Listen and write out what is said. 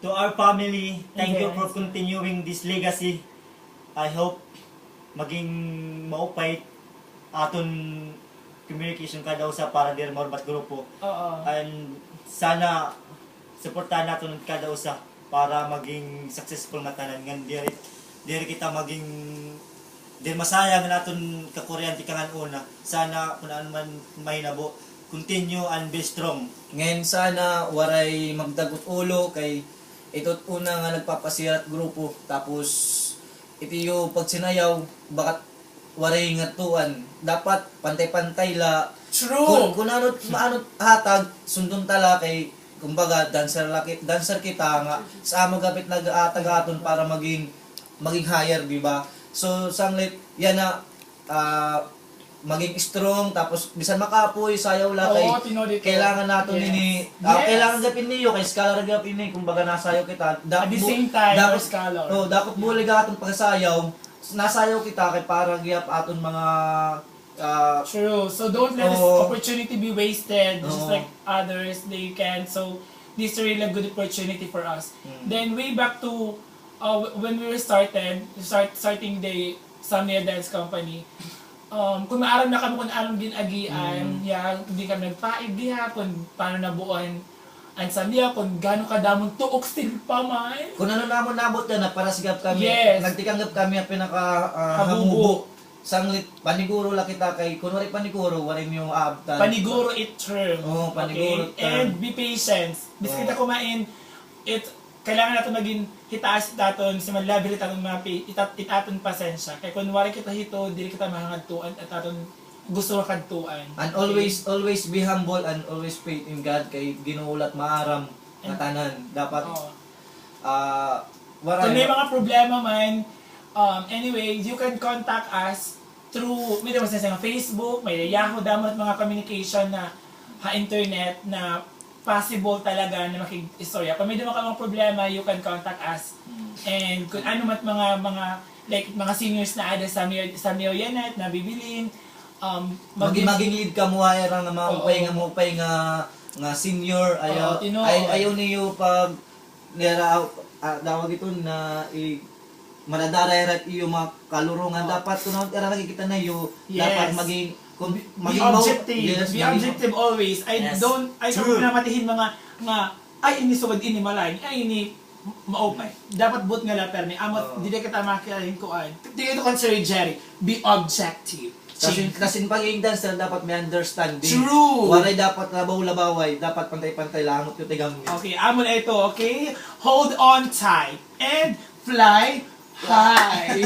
To our family, thank you Yes. for continuing this legacy. I hope maging maupay aton communication kada usa para dir morbat grupo. Oo. And sana suportahan naton kada usa para maging successful nga tanan ngan diri kita maging dir masayang naton ka kuryente kangan una. Sana kun ano man mahitabo, continue and be strong. Ngayon sana waray magdagot ulo kay ito't una nga nagpapasirat grupo tapos iti yung pag sinayaw bakat waray ngatuan dapat pantay-pantay la True! kung ano't maanot hatag sundon tala kay kumbaga dancer kita nga sa amo gapit nag-aatag-aton para maging higher di ba so sanglit yan na maging strong tapos bisan makapoy sayaw la kay Oo, tinodit ko. kailangan nato Yes. nini Yes. kailangan gapin niyo kay scholar gapin ni kumbaga nasayaw kita At the same time, dapat scholar. oh dapat bulig aton pagsayaw nasayaw kita kay para giyap aton mga True. So don't let this Oo. opportunity be wasted just Oo. like others they can. So this is really a good opportunity for us. Then way back to when we were starting the Samia Dance Company. Kung maaram na kami kung anong ginagian, hindi kami nagpaig gihapon, paano nabuuan ang Samia, kung gano'ng kadamong tuok stil pa man. kung ano namon nabot yan na para sigap kami Yes. nagtikanggap kami ang pinaka hamubo sanglit paniguro la kita kay kunwari paniguro warin yung aabtan Paniguro it term. Oo, paniguro okay? term. And be patient. Bis Oo. kita kumain, kailangan natin maging hitaas daton si malabi taton mga itaton pasensya. Kay kunwari kita hito, dili kita mahangagtuan at aton gusto nga kadtuan. and always be humble and always faith in God kay ginuulat maaram nga tanan dapat Oo. waray Kung may mga problema man, anyway, you can contact us through, may naman sa Facebook, may Yahoo, damot mga communication na internet na possible talaga na makig-istorya. Kung may naman ka mga problema, you can contact us. And kung ano mat mga seniors na ada sa Mioyanet na bibilin, maging lead ka mo ay nga Oo. maupay nga senior ayaw Oo, tinuod. ayaw niyo pag dawag ito na manadarat iyo mga kalurungan dapat kung ano nakikita na iyo Yes. dapat maging Be objective. yes, Be maging- objective always. I Yes. don't True. na matihin mga ay ini sugod ini malay, ay ini maupay. Dapat but nga la permi. Amot dili kita makilahin ko ay. Dili to consider Jerry. Be objective. Kasi pagiging dancer dapat may understanding. True. Waray dapat labaw-labaway, dapat pantay-pantay langot yung tigang. Okay, amo na ito, okay? Hold on tight and fly high.